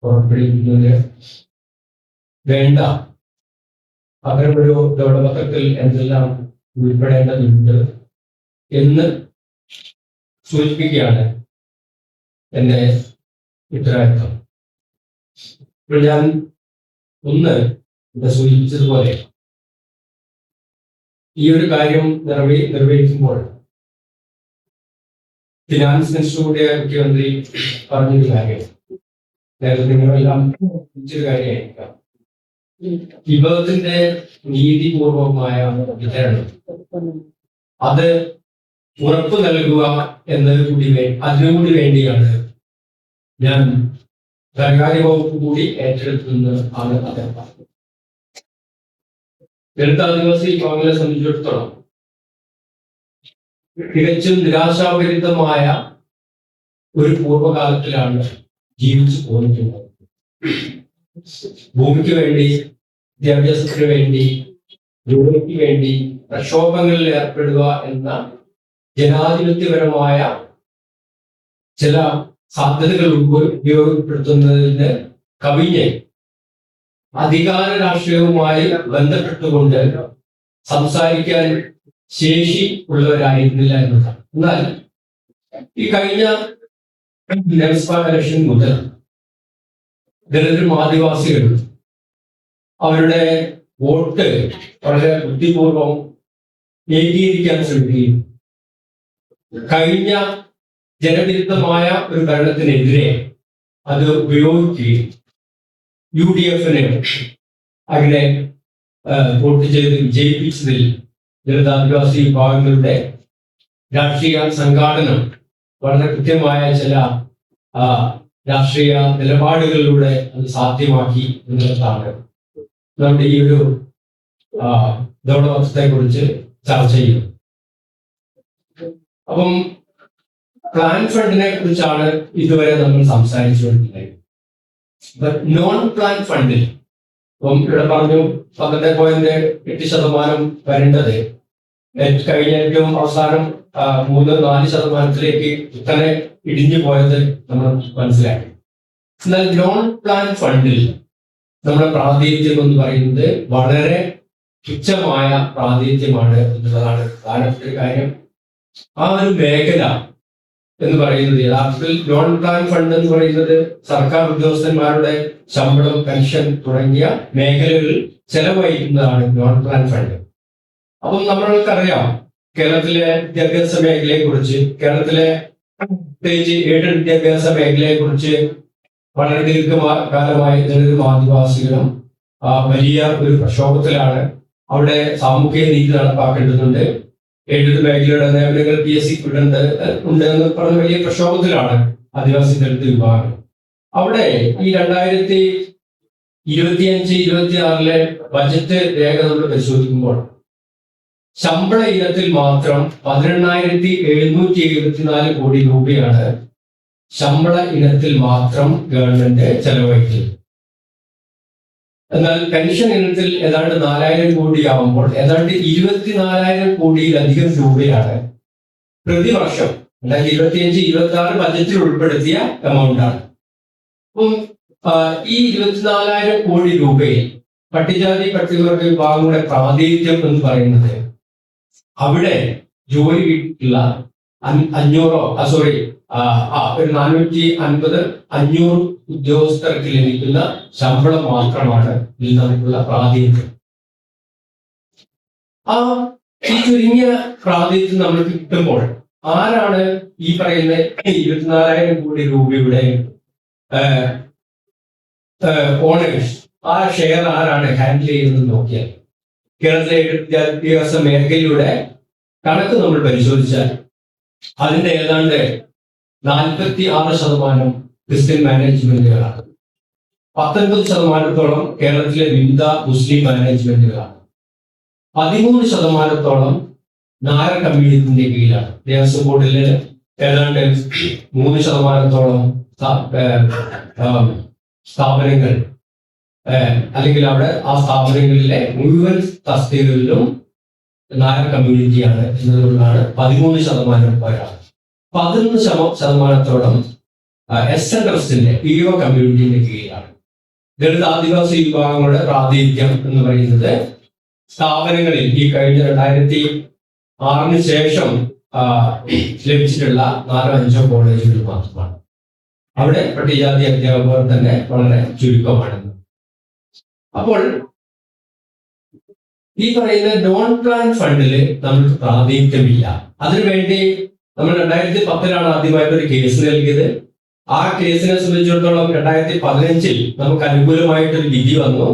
പുറപ്പെടുവിക്കുന്നതിന് വേണ്ട അത്തരമൊരു ദൗത്യപത്രത്തിൽ എന്തെല്ലാം ഉൾപ്പെടേണ്ടതുണ്ട് എന്ന് സൂചിപ്പിക്കുകയാണ് എൻ്റെ ഉത്തരവാദിത്വം. ഇപ്പോൾ ഞാൻ ഇവിടെ സൂചിപ്പിച്ചതുപോലെ ഈ ഒരു കാര്യം നിർവഹിക്കുമ്പോൾ ഫിനാൻസ് മിനിസ്റ്ററുടെ മുഖ്യമന്ത്രി പറഞ്ഞൊരു കാര്യം, നേരത്തെ നിങ്ങളെല്ലാം ഒരു കാര്യമായിരിക്കാം, വിഭവത്തിന്റെ നീതിപൂർവമായ വിതരണം അത് ഉറപ്പു നൽകുക അതിനുകൂടി വേണ്ടിയാണ് ഞാൻ ധനകാര്യ വകുപ്പ് കൂടി ഏറ്റെടുക്കുന്നത് ആണ് അദ്ദേഹം പറഞ്ഞത്. ദളിത് ആദിവാസി വിഭാഗങ്ങളെ സംബന്ധിച്ചിടത്തോളം തികച്ചും നിരാശാഭരിതമായ ഒരു പൂർവ്വകാലത്തിലാണ് ജീവിച്ചു പോന്നിട്ടുള്ളത്. ഭൂമിക്ക് വേണ്ടി, വിദ്യാഭ്യാസത്തിന് വേണ്ടി, ജോലിക്ക് വേണ്ടി പ്രക്ഷോഭങ്ങളിൽ ഏർപ്പെടുക എന്ന ജനാധിപത്യപരമായ ചില സാധ്യതകൾ ഉപയോഗപ്പെടുത്തുന്നതിന് കവിഞ്ഞ് അധികാര രാഷ്ട്രീയവുമായി ബന്ധപ്പെട്ടുകൊണ്ട് സംസാരിക്കാൻ ശേഷി ഉള്ളവരായിരുന്നില്ല എന്നതാണ്. എന്നാൽ ഈ കഴിഞ്ഞ നിയമസഭാ ഇലക്ഷൻ മുതൽ ദളിതരും ആദിവാസികളും അവരുടെ വോട്ട് വളരെ ബുദ്ധിപൂർവം ഏകീകരിക്കാൻ ശ്രമിക്കുകയും കഴിഞ്ഞ ജനവിരുദ്ധമായ ഒരു ഭരണത്തിനെതിരെ അത് ഉപയോഗിക്കുകയും UDF-നെ അങ്ങനെ വോട്ട് ചെയ്ത് വിജയിപ്പിച്ചതിൽ ദളിത് ആദിവാസി വിഭാഗങ്ങളുടെ രാഷ്ട്രീയ സംഘാടനം വളരെ കൃത്യമായ ചില രാഷ്ട്രീയ നിലപാടുകളിലൂടെ അത് സാധ്യമാക്കി എന്നുള്ളതാണ് നമ്മുടെ ഈ ഒരു ദൗത്യത്തെ കുറിച്ച് ചർച്ച ചെയ്യുന്നത്. അപ്പം പ്ലാൻ ഫണ്ടിനെ കുറിച്ചാണ് ഇതുവരെ നമ്മൾ സംസാരിച്ചുകൊണ്ടിരുന്നത്. നോൺ പ്ലാൻ ഫണ്ടിൽ ഇപ്പം ഇവിടെ പറഞ്ഞു 12.8% വരേണ്ടത് കഴിഞ്ഞ ഏറ്റവും അവസാനം 3-4% ഇങ്ങനെ ഇടിഞ്ഞു പോയത് നമ്മൾ മനസ്സിലാക്കി. എന്നാൽ നോൺ പ്ലാൻ ഫണ്ടിൽ നമ്മുടെ പ്രാതിനിധ്യം എന്ന് പറയുന്നത് വളരെ തുച്ഛമായ പ്രാതിനിധ്യമാണ് എന്നുള്ളതാണ് പ്രധാനപ്പെട്ട കാര്യം. ആ ഒരു മേഖല എന്ന് പറയുന്നത് യഥാർത്ഥത്തിൽ നോൺ പ്ലാൻ ഫണ്ട് എന്ന് പറയുന്നത് സർക്കാർ ഉദ്യോഗസ്ഥന്മാരുടെ ശമ്പളം, പെൻഷൻ തുടങ്ങിയ മേഖലകളിൽ ചെലവഴിക്കുന്നതാണ് നോൺ പ്ലാൻ ഫണ്ട്. അപ്പം നമ്മൾക്കറിയാം കേരളത്തിലെ വിദ്യാഭ്യാസ മേഖലയെ കുറിച്ച്, കേരളത്തിലെ പ്രത്യേകിച്ച് എയ്ഡഡ് വിദ്യാഭ്യാസ മേഖലയെ കുറിച്ച് വളരെ ദീർഘകാലമായി ദളിതരും ആദിവാസികളും വലിയ ഒരു പ്രക്ഷോഭത്തിലാണ്. അവിടെ സാമൂഹിക നീതി നടപ്പാക്കേണ്ടതുണ്ട്, എയ്ഡഡ് മേഖലയുടെ നിയമനങ്ങൾ PSC ഉണ്ട് എന്ന് പറഞ്ഞ വലിയ പ്രക്ഷോഭത്തിലാണ് ആദിവാസി ദളിത് വിഭാഗം. അവിടെ ഈ 2025-26 ബജറ്റ് രേഖ നമ്മൾ പരിശോധിക്കുമ്പോൾ ശമ്പള ഇനത്തിൽ മാത്രം 18,774 കോടി രൂപയാണ് ശമ്പള ഇനത്തിൽ മാത്രം ഗവൺമെന്റ് ചെലവഴിക്കുന്നത്. എന്നാൽ പെൻഷൻ ഇനത്തിൽ ഏതാണ്ട് 4,000 കോടി ആവുമ്പോൾ ഏതാണ്ട് 24,000 കോടിയിലധികം രൂപയാണ് പ്രതിവർഷം 2025-26 ബജറ്റിൽ ഉൾപ്പെടുത്തിയ എമൗണ്ടാണ്. അപ്പം ഈ 24,000 കോടി രൂപയിൽ പട്ടികജാതി പട്ടികവർഗ വിഭാഗങ്ങളുടെ പ്രാതിനിധ്യം എന്ന് പറയുന്നത് അവിടെ ജോലി കിട്ടിയിട്ടുള്ള 450-500 ഉദ്യോഗസ്ഥർക്ക് ലഭിക്കുന്ന ശമ്പളം മാത്രമാണ് ഇതിൽ നമുക്കുള്ള പ്രാതിനിധ്യം. ഈ ചുരുങ്ങിയ പ്രാതിനിധ്യം നമ്മൾക്ക് കിട്ടുമ്പോൾ ആരാണ് ഈ പറയുന്ന 24,000 കോടി രൂപയുടെ ഓണേഴ്സ്? ആ ഷെയർ ആരാണ് ഹാൻഡിൽ ചെയ്യുന്നത് നോക്കിയാൽ കേരളത്തിലെ വിദ്യാഭ്യാസ മേഖലയുടെ കണക്ക് നമ്മൾ പരിശോധിച്ചാൽ അതിന്റെ ഏതാണ്ട് 46% ക്രിസ്ത്യൻ മാനേജ്മെന്റുകളാണ്. 19% കേരളത്തിലെ വിവിധ മുസ്ലിം മാനേജ്മെന്റുകളാണ്. 13% നായർ കമ്മ്യൂണിറ്റിന്റെ കീഴിലാണ്. ദേവസ്വം ബോർഡിലെ ഏതാണ്ട് 3% സ്ഥാപനങ്ങൾ അല്ലെങ്കിൽ അവിടെ ആ സ്ഥാപനങ്ങളിലെ മുഴുവൻ തസ്തികകളിലും നായർ കമ്മ്യൂണിറ്റിയാണ് എന്നതുകൊണ്ടാണ് 13% പേരാണ്. 11% എസ് എൻ ട്രസ്റ്റിന്റെ PO കമ്മ്യൂണിറ്റിന്റെ കീഴിലാണ്. ദളിത് ആദിവാസി വിഭാഗങ്ങളുടെ പ്രാതിനിധ്യം എന്ന് പറയുന്നത് സ്ഥാപനങ്ങളിൽ ഈ കഴിഞ്ഞ 2006 ശേഷം ലഭിച്ചിട്ടുള്ള 4-5 കോളേജുകൾ മാത്രമാണ്. അവിടെ പട്ടികജാതി അധ്യാപകർ തന്നെ വളരെ ചുരുക്കമാണ്. അപ്പോൾ ഈ പറയുന്ന നോൺ പ്ലാൻ ഫണ്ടില് നമുക്ക് പ്രാതിനിധ്യമില്ല. അതിനുവേണ്ടി നമ്മൾ 2010 ആദ്യമായിട്ട് ഒരു കേസ് നൽകിയത്. ആ കേസിനെ സംബന്ധിച്ചിടത്തോളം 2015 നമുക്ക് അനുകൂലമായിട്ടൊരു വിധി വന്നു.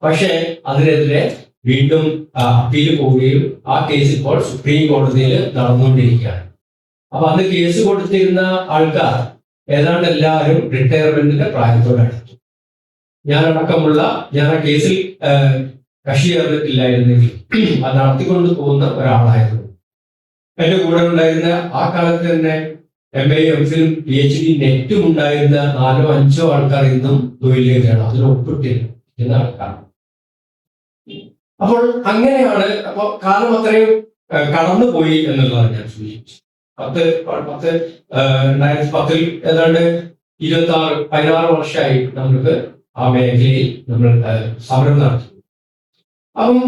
പക്ഷേ അതിനെതിരെ വീണ്ടും അപ്പീൽ പോവുകയും ആ കേസ് ഇപ്പോൾ സുപ്രീം കോടതിയിൽ നടന്നുകൊണ്ടിരിക്കുകയാണ്. അപ്പൊ അന്ന് കേസ് കൊടുത്തിരുന്ന ആൾക്കാർ ഏതാണ്ട് എല്ലാവരും റിട്ടയർമെന്റിന്റെ പ്രായത്തോടാണ്. ഞാൻ ആ കേസിൽ കക്ഷി ചേർന്നിട്ടില്ലായിരുന്നെങ്കിൽ അത് നടത്തിക്കൊണ്ട് പോകുന്ന ഒരാളായിരുന്നു. എന്റെ കൂടെ ഉണ്ടായിരുന്ന ആ കാലത്ത് തന്നെ MA, MPhil, PhD, നെറ്റും ഉണ്ടായിരുന്ന 4-5 ആൾക്കാർ ഇന്നും തൊഴിലേക്കാണ്. അതിൽ ഒപ്പിട്ടിരുന്ന ആൾക്കാർ. അപ്പോൾ അങ്ങനെയാണ്. അപ്പൊ കാലം അത്രയും കടന്നുപോയി എന്നുള്ളതാണ് ഞാൻ സൂചിപ്പിച്ചത്. 2010 ഏതാണ്ട് 16 വർഷമായി നമുക്ക് ആ മേഖലയിൽ നമ്മൾ സമരം നടത്തി. അപ്പം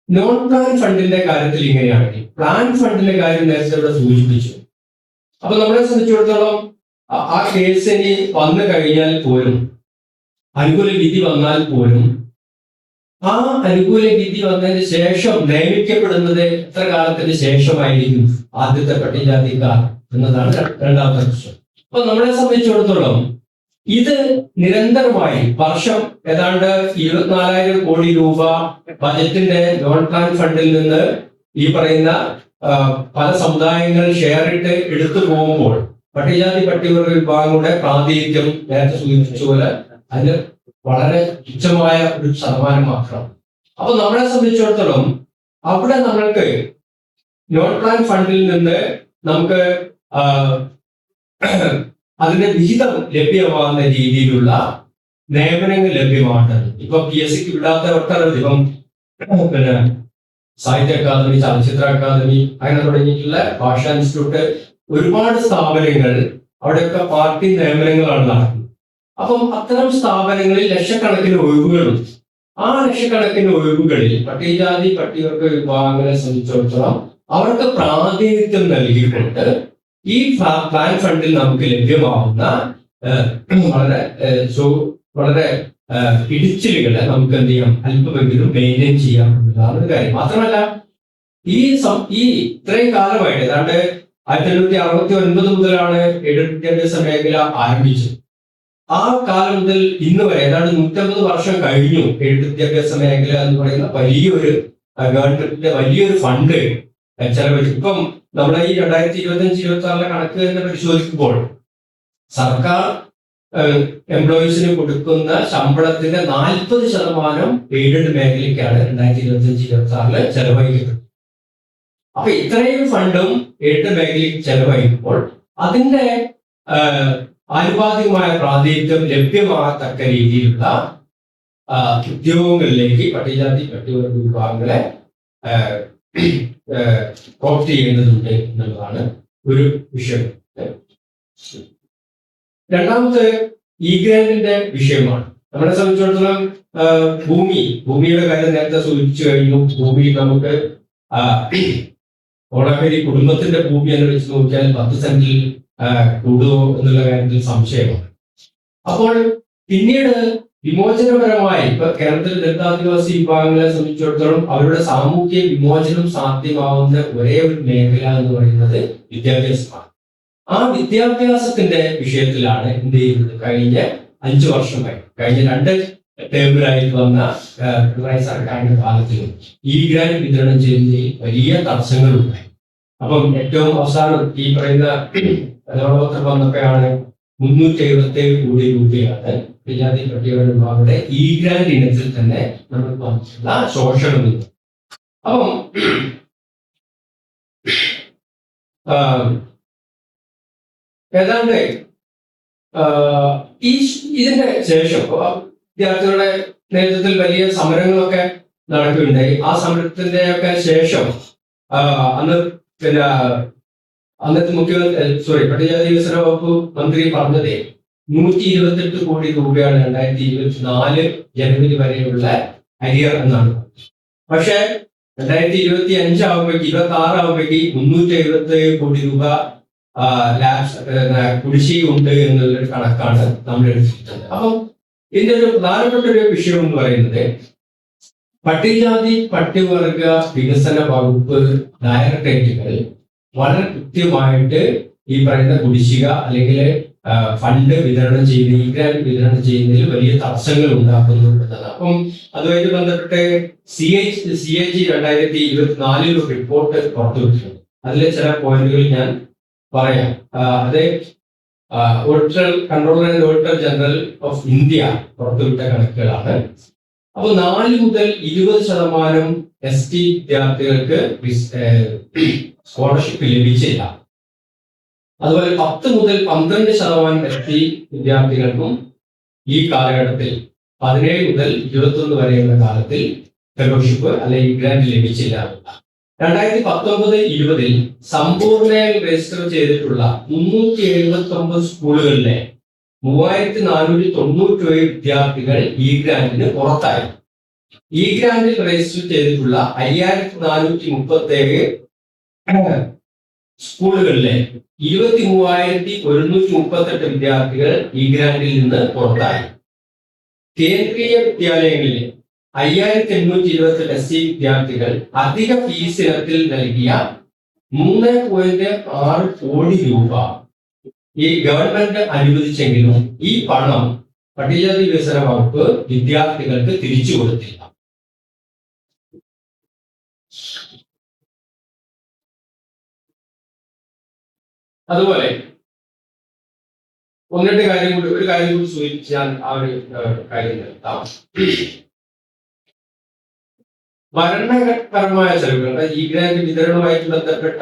നോൺ പ്ലാൻ ഫണ്ടിന്റെ കാര്യത്തിൽ ഇങ്ങനെയാണെങ്കിൽ പ്ലാൻ ഫണ്ടിന്റെ കാര്യം നേരത്തെ ഇവിടെ സൂചിപ്പിച്ചു. അപ്പൊ നമ്മളെ സംബന്ധിച്ചിടത്തോളം ആ കേസിന് വന്നു കഴിഞ്ഞാൽ പോലും, അനുകൂല വിധി വന്നാൽ പോലും, ആ അനുകൂല വിധി വന്നതിന് ശേഷം നിയമിക്കപ്പെടുന്നത് എത്ര കാലത്തിന് ശേഷമായിരിക്കും ആദ്യത്തെ പട്ടികജാതിക്കാർ എന്നതാണ് രണ്ടാമത്തെ പ്രശ്നം. അപ്പൊ നമ്മളെ സംബന്ധിച്ചിടത്തോളം ഇത് നിരന്തരമായി വർഷം ഏതാണ്ട് 24,000 കോടി രൂപ ബജറ്റിന്റെ നോൺ പ്ലാൻ ഫണ്ടിൽ നിന്ന് ഈ പറയുന്ന പല സമുദായങ്ങൾ ഷെയറിട്ട് എടുത്തു പോകുമ്പോൾ പട്ടികജാതി പട്ടികവർഗ വിഭാഗങ്ങളുടെ പ്രാതിനിധ്യം നേരത്തെ സൂചിപ്പിച്ച പോലെ അതിന് വളരെ തുച്ഛമായ ഒരു ശതമാനം മാത്രം. അപ്പൊ നമ്മളെ സംബന്ധിച്ചിടത്തോളം അവിടെ നമ്മൾക്ക് നോൺ പ്ലാൻ ഫണ്ടിൽ നിന്ന് നമുക്ക് അതിന്റെ വിഹിതം ലഭ്യമാകുന്ന രീതിയിലുള്ള നിയമനങ്ങൾ ലഭ്യമാകുന്നത്. ഇപ്പൊ PSC വിടാത്ത ഒട്ടനവധി, ഇപ്പം പിന്നെ സാഹിത്യ അക്കാദമി, ചലച്ചിത്ര അക്കാദമി, അങ്ങനെ തുടങ്ങിയിട്ടുള്ള ഭാഷാ ഇൻസ്റ്റിറ്റ്യൂട്ട്, ഒരുപാട് സ്ഥാപനങ്ങൾ അവിടെയൊക്കെ പാർട്ടി നിയമനങ്ങളാണ് നടക്കുന്നത്. അപ്പം അത്തരം സ്ഥാപനങ്ങളിൽ ലക്ഷക്കണക്കിന് ഒഴിവുകളുണ്ട്. ആ ലക്ഷക്കണക്കിന് ഒഴിവുകളിൽ പട്ടികജാതി പട്ടികവർഗ വിഭാഗങ്ങളെ സംബന്ധിച്ചിടത്തോളം അവർക്ക് പ്രാതിനിധ്യം നൽകിക്കൊണ്ട് ഈ പ്ലാൻ ഫണ്ടിൽ നമുക്ക് ലഭ്യമാവുന്ന വളരെ ഇടിച്ചിലുകളെ നമുക്ക് എന്ത് ചെയ്യാം, അല്പമെങ്കിലും മെയിൻറ്റെയിൻ ചെയ്യാം എന്നതാണ് ഒരു കാര്യം. മാത്രമല്ല ഈ ഇത്രയും കാലമായിട്ട് ഏതാണ്ട് 1969 മുതലാണ് എയ്ഡഡ് വിദ്യാഭ്യാസ മേഖല ആരംഭിച്ചത്. ആ കാലം മുതൽ ഇന്ന് വരെ ഏതാണ്ട് 150 വർഷം കഴിഞ്ഞു എയ്ഡഡ് വിദ്യാഭ്യാസ മേഖല എന്ന് പറയുന്ന വലിയൊരു ഗവൺമെന്റിന്റെ വലിയൊരു ഫണ്ട് ചെലവഴിച്ചു. ഇപ്പം നമ്മുടെ ഈ 2025-26 കണക്ക് തന്നെ പരിശോധിക്കുമ്പോൾ സർക്കാർ എംപ്ലോയീസിന് കൊടുക്കുന്ന ശമ്പളത്തിന്റെ 40% എയ്ഡഡ് മേഖലയ്ക്കാണ് 2025-26 ചെലവഴിക്കുന്നത്. അപ്പൊ ഇത്രയും ഫണ്ടും എയ്ഡഡ് മേഖലയ്ക്ക് ചെലവഴിക്കുമ്പോൾ അതിന്റെ ആനുപാതികമായ പ്രാതിനിധ്യം ലഭ്യമാകത്തക്ക രീതിയിലുള്ള ഉദ്യോഗങ്ങളിലേക്ക് പട്ടികജാതി പട്ടികവർഗ വിഭാഗങ്ങളെ കോപ്റ്റ് ചെയ്യേണ്ടതുണ്ട് എന്നുള്ളതാണ് ഒരു വിഷയം. രണ്ടാമത്തെ ഗ്രാന്റിന്റെ വിഷയമാണ്. നമ്മളെ സംബന്ധിച്ചിടത്തോളം ഭൂമിയുടെ കാര്യം നേരത്തെ സൂചിപ്പിച്ചു കഴിഞ്ഞു. ഭൂമി നമുക്ക് ഓണാക്കരി കുടുംബത്തിന്റെ ഭൂമി എന്ന് വെച്ച് നോക്കിയാൽ 10 സെന്റിൽ കൂടുമോ എന്നുള്ള കാര്യത്തിൽ സംശയമാണ്. അപ്പോൾ പിന്നീട് വിമോചനപരമായി ഇപ്പൊ കേരളത്തിലെ ദളിതാദിവാസി വിഭാഗങ്ങളെ സംബന്ധിച്ചിടത്തോളം അവരുടെ സാമൂഹ്യ വിമോചനം സാധ്യമാവുന്ന ഒരേ ഒരു മേഖല എന്ന് പറയുന്നത് വിദ്യാഭ്യാസമാണ്. ആ വിദ്യാഭ്യാസത്തിന്റെ വിഷയത്തിലാണ് എന്ത് ചെയ്യുന്നത്, കഴിഞ്ഞ 5 വർഷമായി, കഴിഞ്ഞ 2 ടേമിലായിട്ട് വന്ന പിണറായി സർക്കാരിന്റെ കാലത്തിലും ഗ്രാന്റ് വിതരണം ചെയ്യുന്നതിൽ വലിയ തടസ്സങ്ങളുണ്ടായി. അപ്പം ഏറ്റവും അവസാനം ഈ പറയുന്ന ധനപത്രം വന്നപ്പോഴാണ് 377 കോടി രൂപയാണ് പട്ടികജാതി പട്ടികവർഗ വിഭാഗങ്ങളുടെ ഗ്രാന്റ് ഇനത്തിൽ തന്നെ നമ്മൾ വന്നിട്ടുള്ള ശോഷണം. അപ്പം ഏതാണ്ട് ഇതിന്റെ ശേഷം വിദ്യാർത്ഥികളുടെ നേതൃത്വത്തിൽ വലിയ സമരങ്ങളൊക്കെ നടക്കുകയുണ്ടായി. ആ സമരത്തിന്റെ ഒക്കെ ശേഷം അന്ന് പിന്നെ അന്നത്തെ പട്ടികജാതി വികസന വകുപ്പ് മന്ത്രി പറഞ്ഞത് 128 കോടി രൂപയാണ് 2024 ജനുവരി വരെയുള്ള അരിയർ എന്നാണ്. പക്ഷേ 2025 ആകുമ്പോഴേക്ക് 26 ആകുമ്പോഴേക്ക് 377 കോടി രൂപ കുടിശ്ശിക ഉണ്ട് എന്നുള്ളൊരു കണക്കാണ് നമ്മൾ എടുത്തിട്ടുള്ളത്. അപ്പം ഇതിന്റെ ഒരു പ്രധാനപ്പെട്ട ഒരു വിഷയം എന്ന് പറയുന്നത് പട്ടികജാതി പട്ടികവർഗ വികസന വകുപ്പ് ഡയറക്ടറേറ്റുകൾ വളരെ കൃത്യമായിട്ട് ഈ പറയുന്ന കുടിശ്ശിക അല്ലെങ്കിൽ ഫണ്ട് വിതരണം ചെയ്യുന്ന ഈ ഗ്രാന്റ് വിതരണം ചെയ്യുന്നതിൽ വലിയ തടസ്സങ്ങൾ ഉണ്ടാക്കുന്നു എന്നതാണ്. അപ്പം അതുമായിട്ട് ബന്ധപ്പെട്ട് CAG 2024 ഒരു റിപ്പോർട്ട് പുറത്തുവിട്ടിട്ടുണ്ട്. അതിലെ ചില പോയിന്റുകൾ ഞാൻ പറയാം. അത് auditor controller and auditor general of India പുറത്തുവിട്ട കണക്കുകളാണ്. അപ്പോൾ 4 മുതൽ 20% ST വിദ്യാർത്ഥികൾക്ക് സ്കോളർഷിപ്പ് ലഭിച്ചില്ല. അതുപോലെ 10 മുതൽ 12% ST വിദ്യാർത്ഥികൾക്കും ഈ കാലഘട്ടത്തിൽ 17 മുതൽ 21 വരെയുള്ള കാലത്തിൽ ഫെലോഷിപ്പ് അല്ലെങ്കിൽ ഗ്രാന്റ് ലഭിച്ചില്ല. 2019-20 സമ്പൂർണ്ണയായി രജിസ്റ്റർ ചെയ്തിട്ടുള്ള 379 സ്കൂളുകളിലെ 3497 വിദ്യാർത്ഥികൾ ഈ ഗ്രാന്റിന് പുറത്തായി. ഈ ഗ്രാന്റിൽ രജിസ്റ്റർ ചെയ്തിട്ടുള്ള 5437 സ്കൂളുകളിലെ 23,138 വിദ്യാർത്ഥികൾ ഈ ഗ്രാന്റിൽ നിന്ന് പുറത്തായി. കേന്ദ്രീയ വിദ്യാലയങ്ങളിലെ 5,828 SC വിദ്യാർത്ഥികൾ അധിക ഫീസ് ഇനത്തിൽ നൽകിയ 3.6 കോടി രൂപ ഈ ഗവൺമെന്റ് അനുവദിച്ചെങ്കിലും ഈ പണം പട്ടികജാതി വികസന വകുപ്പ് വിദ്യാർത്ഥികൾക്ക് തിരിച്ചു കൊടുത്തില്ല. അതുപോലെ ഒരു കാര്യം കൂടി സൂചിപ്പിച്ചാൽ ആ ഒരു കാര്യം നിർത്താം. ഭരണപരമായ ചെലവുകൾ, ഈ ഗ്രാന്റ് വിതരണവുമായിട്ട് ബന്ധപ്പെട്ട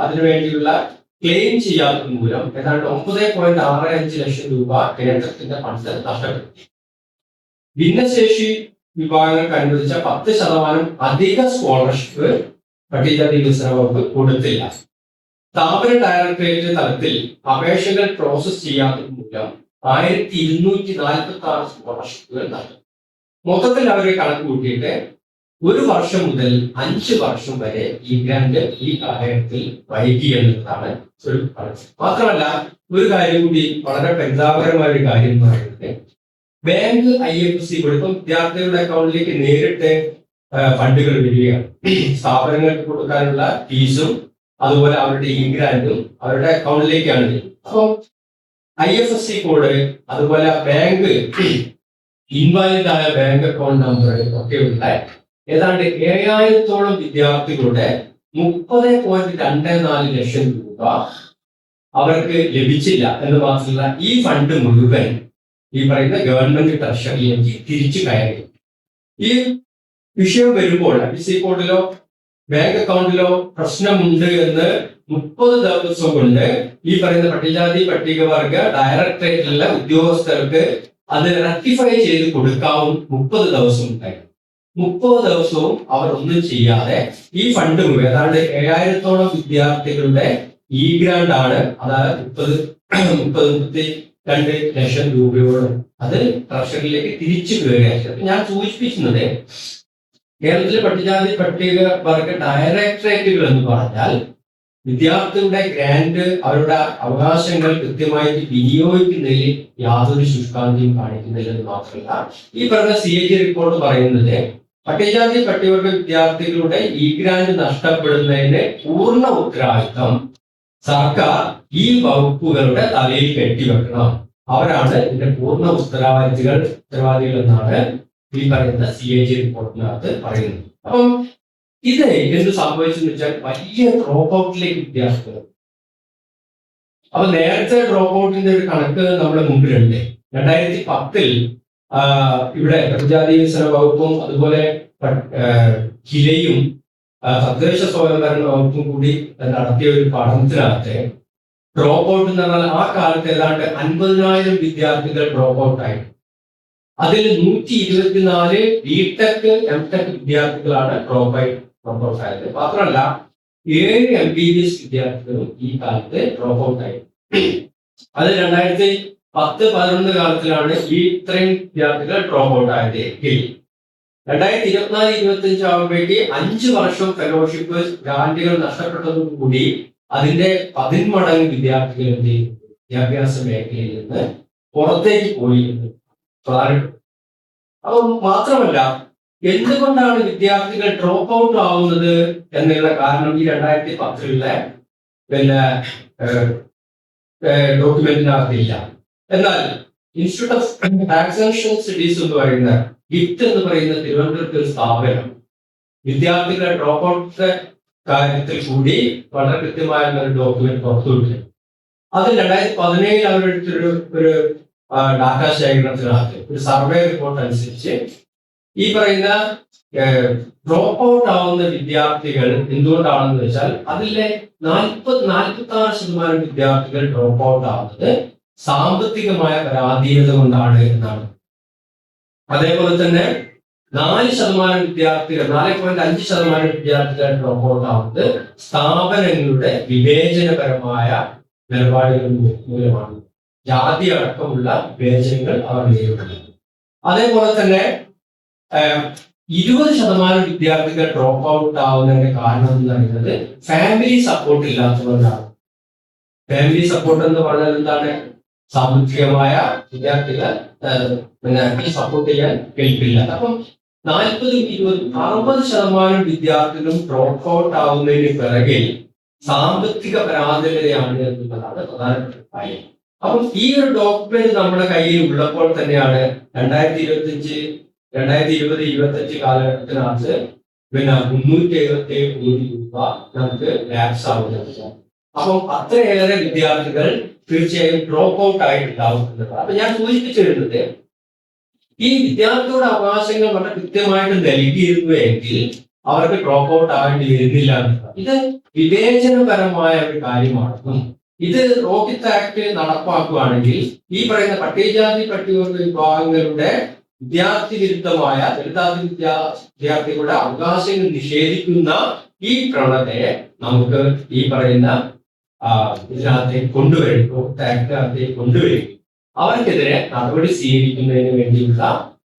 അതിനുവേണ്ടിയുള്ള ക്ലെയിം ചെയ്യാത്തത് മൂലം ഏതാണ്ട് 9.65 ലക്ഷം രൂപ കേന്ദ്രത്തിന്റെ ഫണ്ട് നഷ്ടപ്പെടുത്തി. ഭിന്നശേഷി വിഭാഗങ്ങൾക്ക് അനുവദിച്ച 10% അധിക സ്കോളർഷിപ്പ് പട്ടികജാതി വികസന വകുപ്പ് കൊടുത്തില്ല. സ്ഥാപന ഡയറക്ടറേറ്റ് തലത്തിൽ അപേക്ഷകൾ പ്രോസസ് ചെയ്യാത്തത് മൂലം 1246 സ്കോളർഷിപ്പുകൾ നൽകും. മൊത്തത്തിൽ അവരെ കണക്ക് കൂട്ടിയിട്ട് 1 വർഷം മുതൽ 5 വർഷം വരെ ഈ ഗ്രാന്റ് ഈ കാലഘട്ടത്തിൽ വൈകി എന്നതാണ് ഒരു കണക്ക്. മാത്രമല്ല ഒരു കാര്യം കൂടി വളരെ പരിതാപകരമായ ഒരു കാര്യം എന്ന് പറയുന്നത് ബാങ്ക് IFSC ഇപ്പം വിദ്യാർത്ഥികളുടെ അക്കൗണ്ടിലേക്ക് നേരിട്ട് ഫണ്ടുകൾ വരികയാണ്. സ്ഥാപനങ്ങൾക്ക് കൊടുക്കാനുള്ള ഫീസും അതുപോലെ അവരുടെ ഈ ഗ്രാന്റും അവരുടെ അക്കൗണ്ടിലേക്കാണ്. അപ്പോൾ IFSC കോഡ് അതുപോലെ ബാങ്ക് ഇൻവാലിഡ് ആയ ബാങ്ക് അക്കൗണ്ട് നമ്പർ ഒക്കെയുള്ള ഏതാണ്ട് 7000-ഓളം വിദ്യാർത്ഥികളുടെ 30.24 ലക്ഷം രൂപ അവർക്ക് ലഭിച്ചില്ല എന്ന് മാത്രമല്ല ഈ ഫണ്ട് മുഴുവൻ ഈ പറയുന്ന ഗവൺമെന്റ് ട്രഷറിയിലേക്ക് തിരിച്ചു കയറി. ഈ വിഷയം വരുമ്പോൾ IFSC കോഡിലോ ബാങ്ക് അക്കൗണ്ടിലോ പ്രശ്നമുണ്ട് എന്ന് 30 ദിവസം കൊണ്ട് ഈ പറയുന്ന പട്ടികജാതി പട്ടികവർഗ ഡയറക്ടറേറ്റിലുള്ള ഉദ്യോഗസ്ഥർക്ക് അത് റെക്ടിഫൈ ചെയ്ത് കൊടുക്കാവും 30 ദിവസം ഉണ്ടായി. 30 ദിവസവും അവർ ഒന്നും ചെയ്യാതെ ഈ ഫണ്ട് ഏതാണ്ട് 7000-ഓളം വിദ്യാർത്ഥികളുടെ ഈ ഗ്രാന്റ് ആണ്, അതായത് 32 ലക്ഷം രൂപയോളം അത് ട്രഷറിയിലേക്ക് തിരിച്ചു കയറിയത്. ഞാൻ സൂചിപ്പിക്കുന്നത് കേരളത്തിലെ പട്ടികജാതി പട്ടികവർഗ ഡയറക്ടറേറ്റുകൾ എന്ന് പറഞ്ഞാൽ വിദ്യാർത്ഥികളുടെ ഗ്രാന്റ് അവരുടെ അവകാശങ്ങൾ കൃത്യമായിട്ട് വിനിയോഗിക്കുന്നതിൽ യാതൊരു ശുഷ്കാന്തിയും കാണിക്കുന്നില്ലെന്ന് മാത്രമല്ല ഈ പറഞ്ഞ CAG റിപ്പോർട്ട് പറയുന്നത് പട്ടികജാതി പട്ടികവർഗ വിദ്യാർത്ഥികളുടെ ഈ ഗ്രാന്റ് നഷ്ടപ്പെടുന്നതിന്റെ പൂർണ്ണ ഉത്തരവാദിത്വം സർക്കാർ ഈ വകുപ്പുകളുടെ തലയിൽ കെട്ടിവെക്കണം. അവരാണ് ഇതിന്റെ പൂർണ്ണ ഉത്തരവാദികൾ എന്നാണ് ഈ പറയുന്ന CAG റിപ്പോർട്ടിനകത്ത് പറയുന്നത്. അപ്പം ഇത് എന്ത് സംഭവിച്ചെന്ന് വെച്ചാൽ വലിയ ഡ്രോപ്പ് ഔട്ടിലേക്ക് വിദ്യാർത്ഥികൾ. അപ്പൊ നേരത്തെ ഡ്രോപ്പ് ഔട്ടിന്റെ ഒരു കണക്ക് നമ്മുടെ മുമ്പിലുണ്ട്. 2010 ഇവിടെ പട്ടികജാതി വികസന വകുപ്പും അതുപോലെ കിലയും തദ്ദേശ സ്വയംഭരണ വകുപ്പും കൂടി നടത്തിയ ഒരു പഠനത്തിനകത്ത് ഡ്രോപ്പ് ഔട്ട് എന്ന് പറഞ്ഞാൽ ആ കാലത്ത് ഏതാണ്ട് 50,000 വിദ്യാർത്ഥികൾ ഡ്രോപ്പ് ഔട്ട് ആയി. അതിൽ 124 BTech, MTech വിദ്യാർത്ഥികളാണ് ഡ്രോപ്പ് ഔട്ട് ആയത്. മാത്രമല്ല 7 MBBS വിദ്യാർത്ഥികളും ഈ കാലത്ത് ഡ്രോപ്പ് ഔട്ട് ആയി. അത് 2010-11 കാലത്തിലാണ് ഈ ഇത്രയും വിദ്യാർത്ഥികൾ ഡ്രോപ്പ് ഔട്ട് ആയത്. 2024-25 ആകുമ്പോഴേക്ക് 5 വർഷം ഫെലോഷിപ്പ് ഗ്രാന്റുകൾ നഷ്ടപ്പെട്ടതോടുകൂടി അതിന്റെ 10 മടങ്ങ് വിദ്യാർത്ഥികൾ എന്ത് ചെയ്യുന്നു, വിദ്യാഭ്യാസ മേഖലയിൽ നിന്ന് പുറത്തേക്ക് പോയി എന്ന് പ്രധാനപ്പെട്ടു. അപ്പൊ മാത്രമല്ല, എന്തുകൊണ്ടാണ് വിദ്യാർത്ഥികൾ ഡ്രോപ്പ് ഔട്ട് ആവുന്നത് എന്നുള്ള കാരണം ഈ 2010 പിന്നെ ഡോക്യുമെന്റിനകത്തില്ല. എന്നാൽ ഇൻസ്റ്റിറ്റ്യൂട്ട് ഓഫ് ടാക്സേഷൻ സ്റ്റഡീസ് എന്ന് പറയുന്ന ഗിഫ്റ്റ് എന്ന് പറയുന്ന തിരുവനന്തപുരത്തെ ഒരു സ്ഥാപനം വിദ്യാർത്ഥികളെ ഡ്രോപ്പ് ഔട്ട് കാര്യത്തിൽ കൂടി വളരെ കൃത്യമായ ഒരു ഡോക്യുമെന്റ് പുറത്തുവിട്ടു. അത് 2017 അവരെടുത്തൊരു ഡാറ്റാ ശേഖരണത്തിനകത്ത് ഒരു സർവേ റിപ്പോർട്ട് അനുസരിച്ച് ഈ പറയുന്ന ഡ്രോപ്പ് ഔട്ട് ആവുന്ന വിദ്യാർത്ഥികൾ എന്തുകൊണ്ടാണെന്ന് വെച്ചാൽ അതിലെ 40-46% വിദ്യാർത്ഥികൾ ഡ്രോപ്പ് ഔട്ട് ആവുന്നത് സാമ്പത്തികമായ പരാധീനത കൊണ്ടാണ് എന്നാണ്. അതേപോലെ തന്നെ 4% വിദ്യാർത്ഥികൾ 4.5% വിദ്യാർത്ഥികൾ ഡ്രോപ്പ് ഔട്ട് ആവുന്നത് സ്ഥാപനങ്ങളുടെ വിവേചനപരമായ നിലപാടുകൾ മൂലമാണ്. ജാതി അടക്കമുള്ള വിവേചനങ്ങൾ അവർ നേരിടുന്നത്. അതേപോലെ തന്നെ 20% വിദ്യാർത്ഥികൾ ഡ്രോപ്പ് ഔട്ട് ആവുന്നതിന്റെ കാരണം എന്ന് പറയുന്നത് ഫാമിലി സപ്പോർട്ട് ഇല്ലാത്തതുകൊണ്ടാണ്. ഫാമിലി സപ്പോർട്ട് എന്ന് പറഞ്ഞാൽ എന്താണ്? സാമ്പത്തികമായ വിദ്യാർത്ഥികൾ പിന്നെ സപ്പോർട്ട് ചെയ്യാൻ കേൾപ്പില്ല. അപ്പം 40-20-60% വിദ്യാർത്ഥികളും ഡ്രോപ്പ് ഔട്ട് ആവുന്നതിന് പിറകിൽ സാമ്പത്തിക പരാധീനതയാണ് എന്നുള്ളതാണ് പ്രധാനപ്പെട്ട കാര്യം. അപ്പം ഈ ഒരു ഡോക്യുമെന്റ് നമ്മുടെ കയ്യിൽ ഉള്ളപ്പോൾ തന്നെയാണ് 2020-2025 കാലഘട്ടത്തിനകത്ത് പിന്നെ 377 കോടി രൂപ നമുക്ക് ലാപ്സ് ആവുന്നത്. അപ്പം അത്രയേറെ വിദ്യാർത്ഥികൾ തീർച്ചയായും ഡ്രോപ്പ് ഔട്ട് ആയിട്ടുണ്ടാവുന്നത്. അപ്പൊ ഞാൻ സൂചിപ്പിച്ചിരുന്നത് ഈ വിദ്യാർത്ഥികളുടെ അവകാശങ്ങൾ വളരെ കൃത്യമായിട്ട് നൽകിയിരുന്നു എങ്കിൽ അവർക്ക് ഡ്രോപ്പ് ഔട്ട് ആവേണ്ടി വരുന്നില്ല എന്നുള്ളത്. ഇത് വിവേചനപരമായ ഒരു കാര്യമാണെന്നും ഇത് റോഹിത് ആക്ട് നടപ്പാക്കുകയാണെങ്കിൽ ഈ പറയുന്ന പട്ടികജാതി പട്ടികവർഗ വിഭാഗങ്ങളുടെ വിദ്യാർത്ഥി വിരുദ്ധമായ ദളിതാതി വിദ്യാർത്ഥികളുടെ അവകാശങ്ങൾ നിഷേധിക്കുന്ന ഈ പ്രവണതയെ നമുക്ക് ഈ പറയുന്ന ഇതിനകത്തേക്ക് കൊണ്ടുവരും, റോഹിത് ആക്ടിനകത്തേക്ക് കൊണ്ടുവരും. അവർക്കെതിരെ നടപടി സ്വീകരിക്കുന്നതിന് വേണ്ടിയുള്ള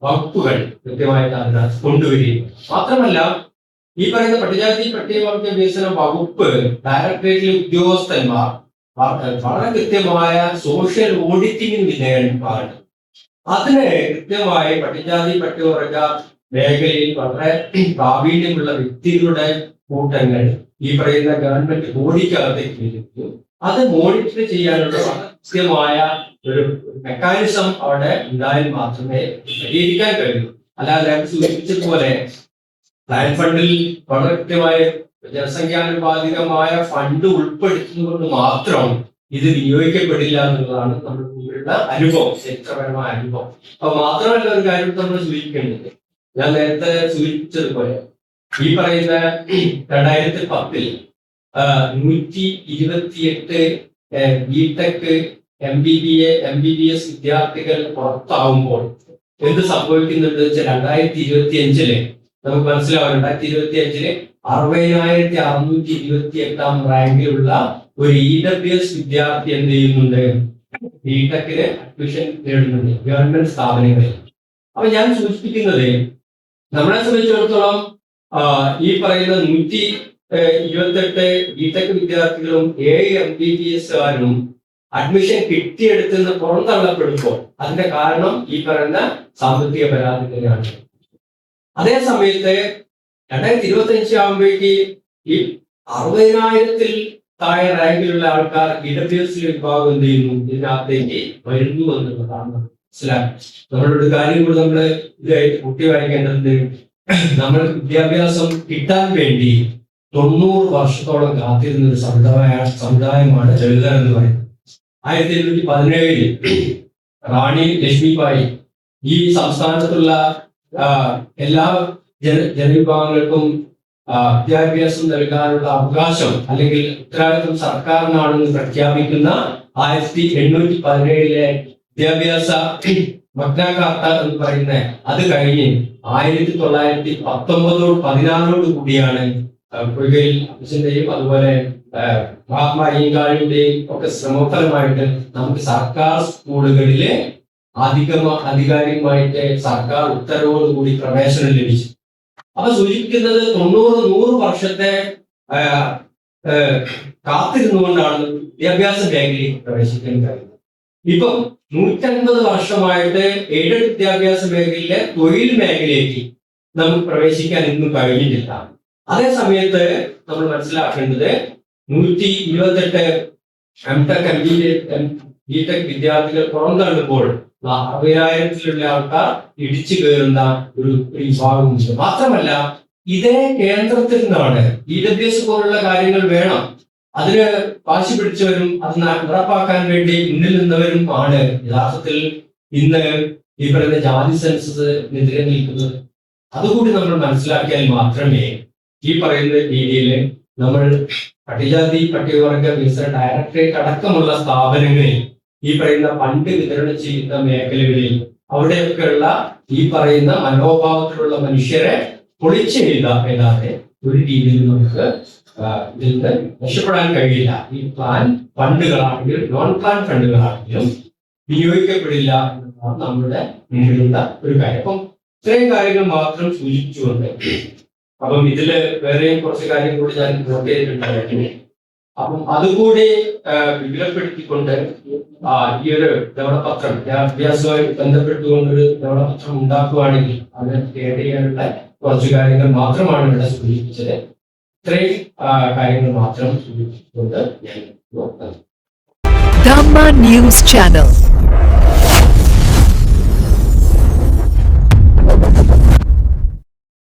വകുപ്പുകൾ കൃത്യമായിട്ട് അതിനകത്ത് കൊണ്ടുവരികയും മാത്രമല്ല ഈ പറയുന്ന പട്ടികജാതി പട്ടികവർഗ വികസന വകുപ്പ് ഡയറക്ടറേറ്റിലെ ഉദ്യോഗസ്ഥന്മാർ വളരെ കൃത്യമായ സോഷ്യൽ ഓഡിറ്റിംഗിന് വിധേയമാണ്. അതിന് കൃത്യമായി പട്ടികജാതി പട്ടികവർഗ മേഖലയിൽ വളരെ പ്രാവീണ്യമുള്ള വ്യക്തികളുടെ കൂട്ടങ്ങൾ ഈ പറയുന്ന ഗവൺമെന്റ് ബോഡിക്കകത്തേക്ക് വിളിച്ചു. അത് മോണിറ്റർ ചെയ്യാനുള്ള കൃത്യമായ ഒരു മെക്കാനിസം അവിടെ ഉണ്ടായാൽ മാത്രമേ പരിഹരിക്കാൻ കഴിയൂ. അല്ലാതെ സൂചിപ്പിച്ചതുപോലെ പ്ലാൻ ഫണ്ടിൽ വളരെ കൃത്യമായ ജനസംഖ്യാനുപാതികമായ ഫണ്ട് ഉൾപ്പെടുത്തുന്നത് മാത്രം ഇത് വിനിയോഗിക്കപ്പെടില്ല എന്നുള്ളതാണ് നമ്മുടെ മുമ്പിലുള്ള അനുഭവം, ചരിത്രപരമായ അനുഭവം. അപ്പൊ മാത്രമല്ല ഒരു കാര്യം നമ്മൾ സൂചിപ്പിക്കേണ്ടത്, ഞാൻ നേരത്തെ സൂചിപ്പിച്ചതുപോലെ ഈ പറയുന്ന 2010 128 ബിടെക് MBBS വിദ്യാർത്ഥികൾ പുറത്താവുമ്പോൾ എന്ത് സംഭവിക്കുന്നുണ്ട് വെച്ചാൽ 2025 നമുക്ക് മനസ്സിലാവും. 2025 60,628 റാങ്കിലുള്ള ഒരു EWS വിദ്യാർത്ഥി എന്ത് ചെയ്യുന്നുണ്ട്? ബിടെക്കിന് അഡ്മിഷൻ നേടുന്നുണ്ട് ഗവൺമെന്റ് സ്ഥാപനങ്ങളിൽ. അപ്പൊ ഞാൻ സൂചിപ്പിക്കുന്നത് നമ്മളെ സംബന്ധിച്ചിടത്തോളം ഈ പറയുന്ന 128 ബിടെക് വിദ്യാർത്ഥികളും 7 MBBSകാരും അഡ്മിഷൻ കിട്ടിയെടുത്തുനിന്ന് പുറന്തള്ളപ്പെടുമ്പോൾ അതിന്റെ കാരണം ഈ പറയുന്ന സാമ്പത്തിക പരാധീനതയാണ്. അതേ സമയത്ത് 2025 ആകുമ്പോഴേക്ക് ഈ 60,000-ൽ താഴെ റാങ്കിലുള്ള ആൾക്കാർ EWS വിഭാഗം എന്ത് ചെയ്യുന്നു? ഇതിനകത്തേക്ക് വരുന്നു എന്നുള്ളതാണ് മനസ്സിലാക്കുക. നമ്മളൊരു കാര്യം കൂടി നമ്മൾ ഇതായിട്ട് കുട്ടി വായിക്കേണ്ടത്, നമ്മൾ വിദ്യാഭ്യാസം കിട്ടാൻ വേണ്ടി 90 വർഷത്തോളം കാത്തിരുന്ന ഒരു സമുദായമാണ് ദളിതർ എന്ന് പറയുന്നത്. 1817 റാണി ലക്ഷ്മിബായി ഈ സംസ്ഥാനത്തുള്ള എല്ലാ ജനവിഭാഗങ്ങൾക്കും വിദ്യാഭ്യാസം നൽകാനുള്ള അവകാശം അല്ലെങ്കിൽ ഉത്തരവാദിത്വം സർക്കാരിനാണെന്ന് പ്രഖ്യാപിക്കുന്ന 1817 വിദ്യാഭ്യാസ മഗ്ന കാർട്ട എന്ന് പറയുന്ന അത് കഴിഞ്ഞ് 1916 കൂടിയാണ് പൊയ്കയിൽ അച്ഛൻ്റെയും അതുപോലെ മഹാത്മാ അയ്യങ്കാളിയുടെയും ഒക്കെ ശ്രമഫലമായിട്ട് നമുക്ക് സർക്കാർ സ്കൂളുകളിലെ അധികാരികമായിട്ട് സർക്കാർ ഉത്തരവോടുകൂടി പ്രവേശനം ലഭിച്ചു. അപ്പൊ സൂചിപ്പിക്കുന്നത് 90-100 വർഷത്തെ കാത്തിരുന്നുകൊണ്ടാണ് വിദ്യാഭ്യാസ മേഖലയിൽ പ്രവേശിക്കാൻ കഴിയുന്നത്. ഇപ്പം 150 വർഷമായിട്ട് എയ്ഡഡ് വിദ്യാഭ്യാസ മേഖലയിലെ തൊഴിൽ മേഖലയിലേക്ക് നമുക്ക് പ്രവേശിക്കാൻ ഇന്നും കഴിഞ്ഞിട്ടില്ല. അതേ സമയത്ത് നമ്മൾ മനസ്സിലാക്കേണ്ടത് 128 എംടെക് ബിടെക് വിദ്യാർത്ഥികൾ പുറന്തള്ളുമ്പോൾ 60,000 ആൾക്കാർ ഇടിച്ചു കയറുന്ന ഒരു വിഭാഗമുണ്ട്. മാത്രമല്ല, ഇതേ കേന്ദ്രത്തിൽ നിന്നാണ് EWS പോലുള്ള കാര്യങ്ങൾ വേണം, അതിന് വാശി പിടിച്ചവരും അത് നടപ്പാക്കാൻ വേണ്ടി മുന്നിൽ നിന്നവരും ആണ് യഥാർത്ഥത്തിൽ ഇന്ന് ഈ പറയുന്ന ജാതി സെൻസസിനെതിരെ നിൽക്കുന്നത്. അതുകൂടി നമ്മൾ മനസ്സിലാക്കിയാൽ മാത്രമേ ഈ പറയുന്ന രീതിയിൽ നമ്മൾ പട്ടികജാതി പട്ടികവർഗ വികസന ഡയറക്ടറേറ്റ് അടക്കമുള്ള സ്ഥാപനങ്ങളിൽ ഈ പറയുന്ന ഫണ്ട് വിതരണം ചെയ്യുന്ന മേഖലകളിൽ അവിടെയൊക്കെയുള്ള ഈ പറയുന്ന മനോഭാവത്തിലുള്ള മനുഷ്യരെ പൊളിച്ചെഴുതാതെ ഒരു രീതിയിൽ നമുക്ക് ഇതിൽ നിന്ന് രക്ഷപ്പെടാൻ കഴിയില്ല. ഈ പ്ലാൻ ഫണ്ടുകളാണെങ്കിലും നോൺ പ്ലാൻ ഫണ്ടുകളാണെങ്കിലും വിനിയോഗിക്കപ്പെടില്ല എന്നതാണ് നമ്മുടെ മുന്നിലുള്ള ഒരു കാര്യം. അപ്പം ഇത്രയും കാര്യങ്ങൾ മാത്രം സൂചിപ്പിച്ചുകൊണ്ട്, അപ്പം ഇതില് വേറെയും കുറച്ച് കാര്യങ്ങൾ കൂടി ഞാൻ നോട്ട് ചെയ്തിട്ടുണ്ടായിരുന്നു. അപ്പം അതുകൂടി വിപുലപ്പെടുത്തിക്കൊണ്ട് ഈ ഒരു ധവളപത്രം വിദ്യാഭ്യാസവുമായി ബന്ധപ്പെട്ടുകൊണ്ടൊരു ധവളപത്രം ഉണ്ടാക്കുകയാണെങ്കിൽ അത് തേട് ചെയ്യാനുള്ള കുറച്ച് കാര്യങ്ങൾ മാത്രമാണ് ഇവിടെ സൂചിപ്പിച്ചത്. ഇത്രയും കാര്യങ്ങൾ മാത്രം സൂചിപ്പിച്ചുകൊണ്ട് ഞാൻ നോക്കാം. Dhamma News Channel.